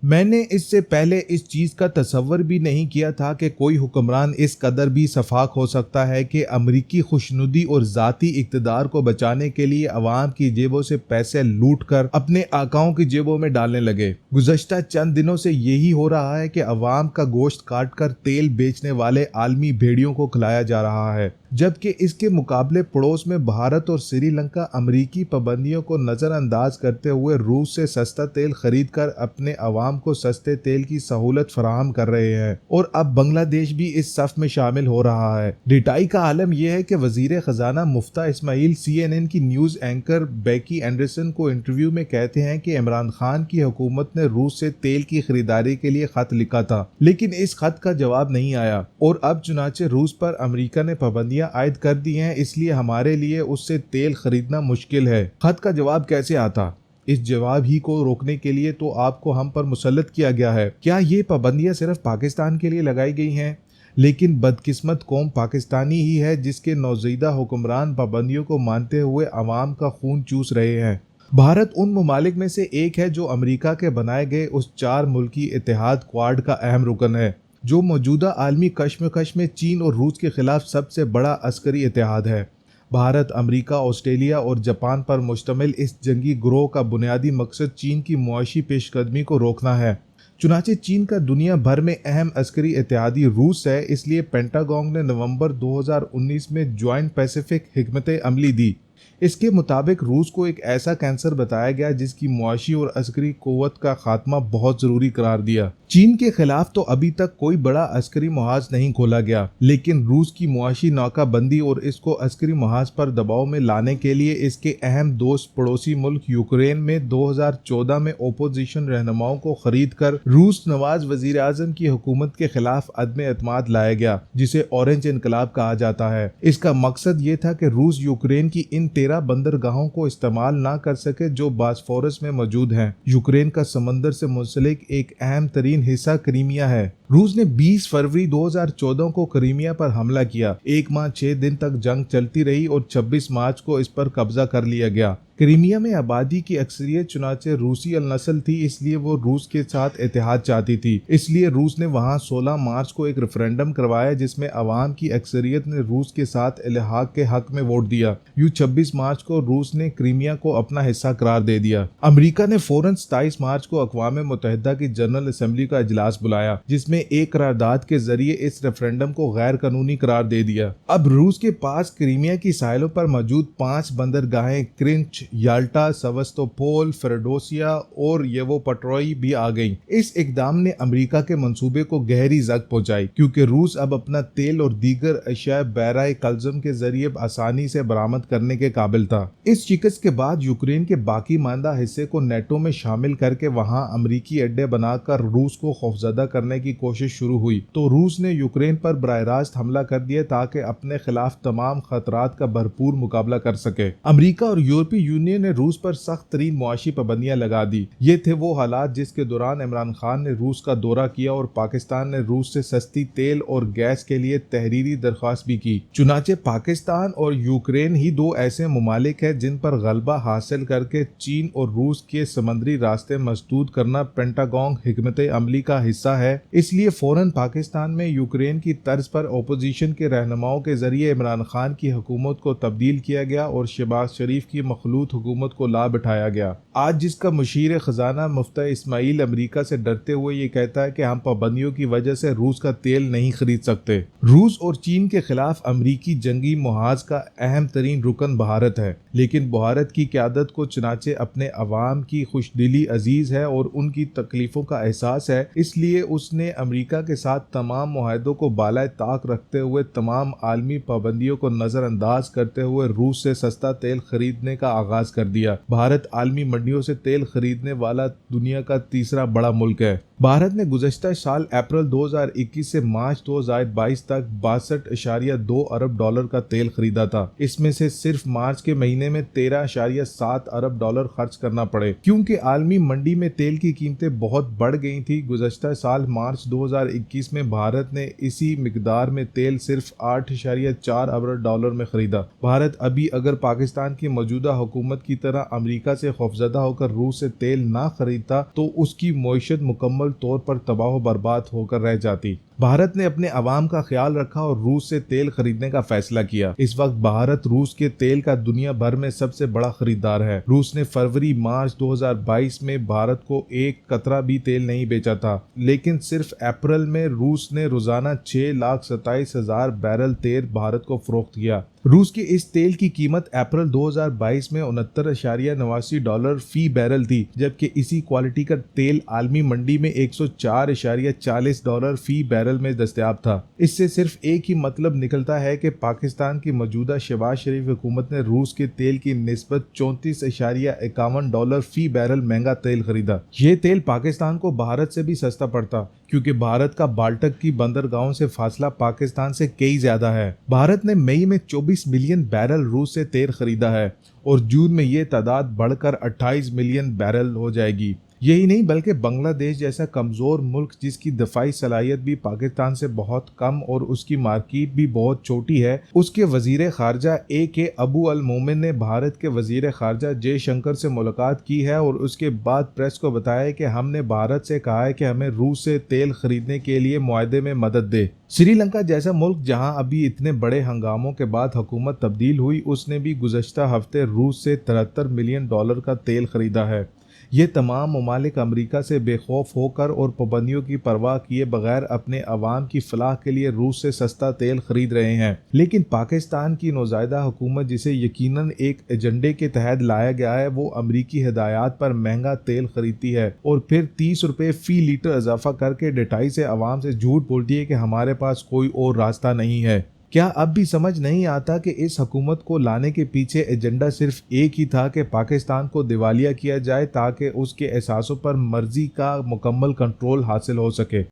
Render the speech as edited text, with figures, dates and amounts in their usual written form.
मैंने इससे पहले इस चीज़ का तसव्वुर भी नहीं किया था कि कोई हुक्मरान इस कदर भी सफाक हो सकता है कि अमरीकी खुशनुदी और ज़ाती इक़्तिदार को बचाने के लिए अवाम की जेबों से पैसे लूट कर अपने आकाओं की जेबों में डालने लगे। गुज़श्ता चंद दिनों से यही हो रहा है कि अवाम का गोश्त काट कर तेल बेचने वाले आलमी भेड़ियों को खिलाया जा रहा है, जबकि इसके मुकाबले पड़ोस में भारत और श्रीलंका अमरीकी पाबंदियों को नज़रअंदाज करते हुए रूस से सस्ता तेल खरीद कर अपने अवाम को सस्ते तेल की सहूलत फराहम कर रहे हैं। और अब बांग्लादेश भी इस सफ में शामिल हो रहा है। रिटाई का आलम यह है कि वजीर खजाना मुफ्ता इस्माइल CNN की न्यूज एंकर बेकी एंडरसन को इंटरव्यू में कहते हैं कि इमरान खान की हुकूमत ने रूस से तेल की खरीदारी के लिए खत लिखा था, लेकिन इस खत का जवाब नहीं आया और अब चुनाचे रूस पर अमरीका ने पाबंदियां आयद कर दी हैं, इसलिए हमारे लिए उससे तेल खरीदना मुश्किल है। खत का जवाब कैसे आता? इस जवाब ही को रोकने के लिए तो आपको हम पर मुसल्लत किया गया है। क्या ये पाबंदियां सिर्फ पाकिस्तान के लिए लगाई गई हैं? लेकिन बदकिस्मत कौम पाकिस्तानी ही है जिसके नौजीदा हुक्मरान पाबंदियों को मानते हुए अवाम का खून चूस रहे हैं। भारत उन ममालिक में से एक है जो अमरीका के बनाए गए उस 4 मुल्की इत्तेहाद क्वाड का अहम रुकन है, जो मौजूदा आलमी कश्मकश में चीन और रूस के खिलाफ सबसे बड़ा अस्करी इत्तेहाद है। भारत, अमरीका, ऑस्ट्रेलिया और जापान पर मुश्तमिल इस जंगी ग्रोह का बुनियादी मकसद चीन की मुआशी पेशकदमी को रोकना है। चुनाचे चीन का दुनिया भर में अहम अस्करी इत्तेहादी रूस है, इसलिए पेंटागन ने नवंबर 2019 में ज्वाइंट पैसिफिक हिकमत अमली दी। इसके मुताबिक रूस को एक ऐसा कैंसर बताया गया जिसकी मुआशी और अस्करी कुव्वत का खात्मा बहुत जरूरी करार दिया। चीन के खिलाफ तो अभी तक कोई बड़ा अस्करी मुहाज नहीं खोला गया, लेकिन रूस की मुआशी नाकाबंदी और इसको अस्करी मुहाज पर दबाव में लाने के लिए इसके अहम दोस्त पड़ोसी मुल्क यूक्रेन में 2014 में ओपोजिशन रहनुमाओं को खरीद कर रूस नवाज वजीर आजम की हुकूमत के खिलाफ अदम एतमाद लाया गया, जिसे ऑरेंज इनकलाब कहा जाता है। इसका मकसद ये था कि रूस यूक्रेन की इन 13 बंदरगाहों को इस्तेमाल ना कर सके जो बास्फोरस में मौजूद हैं। यूक्रेन का समंदर से मुंसलिक एक अहम तरीन हिस्सा क्रीमिया है। रूस ने 20 फरवरी 2014 को क्रीमिया पर हमला किया। 1 माह 6 दिन तक जंग चलती रही और 26 मार्च को इस पर कब्जा कर लिया गया। क्रीमिया में आबादी की अक्सरियत चुनाचे रूसी अल नस्ल थी, इसलिए वो रूस के साथ इत्तेहाद चाहती थी। इसलिए रूस ने वहां 16 मार्च को एक रेफरेंडम करवाया जिसमें अवाम की अक्सरियत ने रूस के साथ इल्हाक के हक में वोट दिया। यूं 26 मार्च को रूस ने क्रीमिया को अपना हिस्सा करार दे दिया। अमरीका ने फौरन 27 मार्च को अक़वाम मुत्तहिदा की जनरल असेंबली का इजलास बुलाया, जिसमें एक करारदाद के जरिए इस रेफरेंडम को गैर कानूनी करार दे दिया। अब रूस के पास क्रीमिया की साहिलों पर मौजूद 5 बंदरगाहें क्रिंच, याल्टा, सेवास्तोपोल, फेडोसिया और येवोपट्रोई भी आ गईं। इस इकदाम ने अमेरिका के मंसूबे को गहरी जग पहुंचाई, क्योंकि रूस अब अपना तेल और दीगर अशिया बहराए कल्ज़म के जरिए आसानी से बरामद करने के काबिल था। इस शिकस्त के बाद यूक्रेन के बाकी मांदा हिस्से को नेटो में शामिल करके वहां अमरीकी अड्डे बनाकर रूस को खौफजदा करने की कोशिश शुरू हुई, तो रूस ने यूक्रेन पर बराह रास्त हमला कर दिया ताकि अपने खिलाफ तमाम खतरात का भरपूर मुकाबला कर सके। अमरीका और यूरोपीय यूनियन ने रूस पर सख्त तरीन मुआशी पाबंदियां लगा दी। ये थे वो हालात जिसके दौरान इमरान खान ने रूस का दौरा किया और पाकिस्तान ने रूस से सस्ती तेल और गैस के लिए तहरीरी दरख्वास्त भी की। चुनाचे पाकिस्तान और यूक्रेन ही 2 ऐसे ममालिक है जिन पर गलबा हासिल करके चीन और रूस के समंदरी रास्ते मसदूद करना पेंटागन हिकमत अमली का हिस्सा है। इसलिए फौरन पाकिस्तान में यूक्रेन की तर्ज पर ओपोजिशन के रहनुमाओं के जरिए इमरान खान की हुकूमत को तब्दील किया गया और शहबाज शरीफ की मखलूत हुकूमत को ला बिठाया गया। आज जिसका मुशीर खजाना मुफ्ता इस्माइल अमरीका से डरते हुए ये कहता है कि हम पाबंदियों की वजह से रूस का तेल नहीं खरीद सकते। रूस और चीन के खिलाफ अमरीकी जंगी मुहाज का अहम तरीन रुकन भारत है, लेकिन भारत की क़यादत को चुनाचे अपने अवाम की खुशदिली अजीज है और उनकी तकलीफों का एहसास है, इसलिए उसने अमरीका के साथ तमाम मुआहदों को बालाए ताक रखते हुए तमाम आलमी पाबंदियों को नजरअंदाज करते हुए रूस से सस्ता तेल खरीदने का आगाज कर दिया। भारत आलमी मंडियों से तेल खरीदने वाला दुनिया का तीसरा बड़ा मुल्क है। भारत ने गुज़श्ता साल अप्रैल 2021 से मार्च 2022 तक 62.2 अरब डॉलर का तेल खरीदा था। इसमें से सिर्फ मार्च के महीने में 13.7 अरब डॉलर खर्च करना पड़े, क्योंकि आलमी मंडी में तेल की कीमतें बहुत बढ़ गई थी। गुज़श्ता साल मार्च 2021 में भारत ने इसी मिकदार में तेल सिर्फ 8.4 अरब डॉलर में खरीदा। भारत अभी अगर पाकिस्तान की मौजूदा हुकूमत की तरह अमेरिका से खौफजदा होकर रूस से तेल ना खरीदता तो उसकी मईशत मुकम्मल तौर पर तबाह बर्बाद होकर रह जाती। भारत ने अपने अवाम का ख्याल रखा और रूस से तेल खरीदने का फैसला किया। इस वक्त भारत रूस के तेल का दुनिया भर में सबसे बड़ा खरीदार है। रूस ने फरवरी मार्च 2022 में भारत को एक कतरा भी तेल नहीं बेचा था, लेकिन सिर्फ अप्रैल में रूस ने रोजाना 6,27,000 बैरल तेल भारत को फरोख्त किया। रूस के इस तेल की कीमत अप्रैल 2022 में 69.89 डॉलर फी बैरल थी, जबकि इसी क्वालिटी का तेल आलमी मंडी में 104.40 डॉलर फी बैरल में दस्तयाब था। इससे सिर्फ एक ही मतलब निकलता है कि पाकिस्तान की मौजूदा शहबाज शरीफ हुकूमत ने रूस के तेल की निस्बत 34.51 डॉलर फी बैरल महंगा तेल खरीदा। ये तेल पाकिस्तान को भारत से भी सस्ता पड़ता, क्योंकि भारत का बाल्टक की बंदरगाहों से फासला पाकिस्तान से कई ज्यादा है। भारत ने मई में 24 मिलियन बैरल रूस से तेल खरीदा है और जून में ये तादाद बढ़कर 28 मिलियन बैरल हो जाएगी। यही नहीं बल्कि बांग्लादेश जैसा कमज़ोर मुल्क जिसकी दफाई सलाहियत भी पाकिस्तान से बहुत कम और उसकी मार्केट भी बहुत छोटी है, उसके वजीर खारजा के अबू अल मोमिन ने भारत के वजीर खारजा जयशंकर से मुलाकात की है और उसके बाद प्रेस को बताया कि हमने भारत से कहा है कि हमें रूस से तेल खरीदने के लिए मुआहदे में मदद दे। श्रीलंका जैसा मुल्क जहां अभी इतने बड़े हंगामों के बाद हुकूमत तब्दील हुई, उसने भी गुज़श्ता हफ्ते रूस से 73 मिलियन डॉलर का तेल खरीदा है। ये तमाम ममालिक अमरीका से बेखौफ होकर और पाबंदियों की परवाह किए बगैर अपने अवाम की फलाह के लिए रूस से सस्ता तेल खरीद रहे हैं। लेकिन पाकिस्तान की नौज़ायदा हुकूमत, जिसे यकीनन एक एजेंडे के तहत लाया गया है, वो अमरीकी हिदायत पर महंगा तेल खरीदती है और फिर 30 रुपये फी लीटर इजाफा करके डटाई से अवाम से झूठ बोलती है कि हमारे पास कोई और रास्ता नहीं है। क्या अब भी समझ नहीं आता कि इस हुकूमत को लाने के पीछे एजेंडा सिर्फ एक ही था कि पाकिस्तान को दिवालिया किया जाए ताकि उसके एहसासों पर मर्जी का मुकम्मल कंट्रोल हासिल हो सके।